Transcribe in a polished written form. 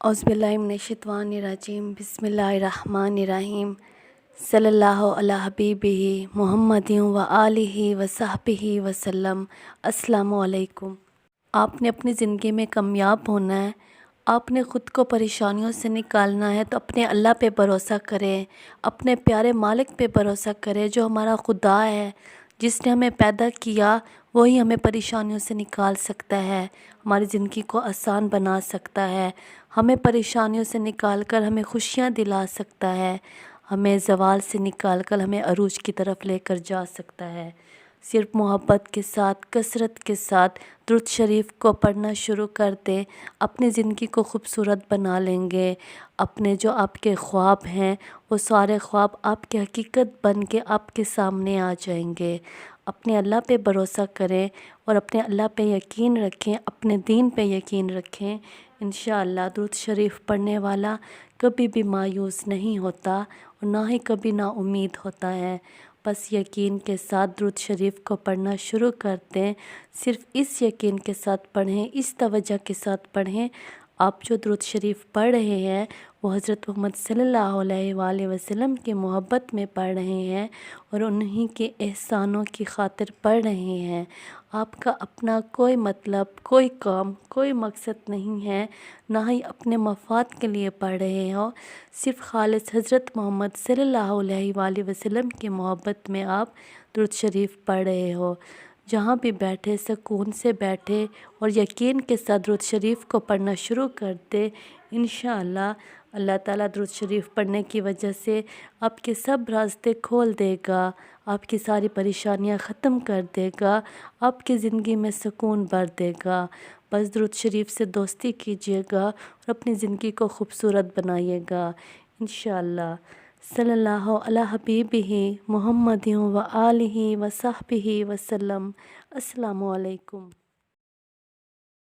औज़ुबिल्लाहिमिनश्शैतानिर्रजीम बिस्मिल्लाहिर्रहमानिर्रहीम सल्लल्लाहु अला हबीबिही मुहम्मदिन व आलिहि व सहबिही वसल्लम। अस्सलामु अलैकुम। आपने अपनी ज़िंदगी में कामयाब होना है, आपने ख़ुद को परेशानियों से निकालना है तो अपने अल्लाह पे भरोसा करें, अपने प्यारे मालिक पे भरोसा करें जो हमारा खुदा है, जिसने हमें पैदा किया वही हमें परेशानियों से निकाल सकता है, हमारी ज़िंदगी को आसान बना सकता है, हमें परेशानियों से निकाल कर हमें खुशियाँ दिला सकता है, हमें ज़वाल से निकाल कर हमें अरूज की तरफ लेकर जा सकता है। सिर्फ मोहब्बत के साथ, कसरत के साथ दुरूद शरीफ को पढ़ना शुरू कर दें, अपनी ज़िंदगी को खूबसूरत बना लेंगे। अपने जो आपके ख्वाब हैं वो सारे ख्वाब आपकी हकीकत बन के आपके सामने आ जाएंगे। अपने अल्लाह पे भरोसा करें और अपने अल्लाह पे यकीन रखें, अपने दीन पे यकीन रखें। इंशाअल्लाह दुरूद शरीफ पढ़ने वाला कभी भी मायूस नहीं होता और ना ही कभी ना उम्मीद होता है। बस यकीन के साथ दुरूद शरीफ को पढ़ना शुरू करते हैं। सिर्फ़ इस यकीन के साथ पढ़ें, इस तवज्जो के साथ पढ़ें। आप जो दुरूद शरीफ पढ़ रहे हैं वो हज़रत मोहम्मद सल्लल्लाहु अलैहि वसल्लम की मोहब्बत में पढ़ रहे हैं और उन्हीं के एहसानों की खातिर पढ़ रहे हैं। आपका अपना कोई मतलब, कोई काम, कोई मकसद नहीं है, ना ही अपने मफ़ाद के लिए पढ़ रहे हो। सिर्फ़ खालिस हज़रत मोहम्मद सल्लल्लाहु अलैहि वसल्लम की मोहब्बत में आप दुरूद शरीफ पढ़ रहे हो। जहाँ भी बैठे सुकून से बैठे और यकीन के साथ दुरूद शरीफ को पढ़ना शुरू कर दे। इंशाअल्लाह अल्लाह ताला दुरूद शरीफ पढ़ने की वजह से आपके सब रास्ते खोल देगा, आपकी सारी परेशानियां ख़त्म कर देगा, आपकी ज़िंदगी में सुकून भर देगा। बस दुरूद शरीफ से दोस्ती कीजिएगा और अपनी ज़िंदगी को खूबसूरत बनाइएगा इंशाअल्लाह। सल्लल्लाहु अला हबीबिही मुहम्मदिन व आलिहि व सहबिही वसल्लम। अस्सलामु अलैकुम।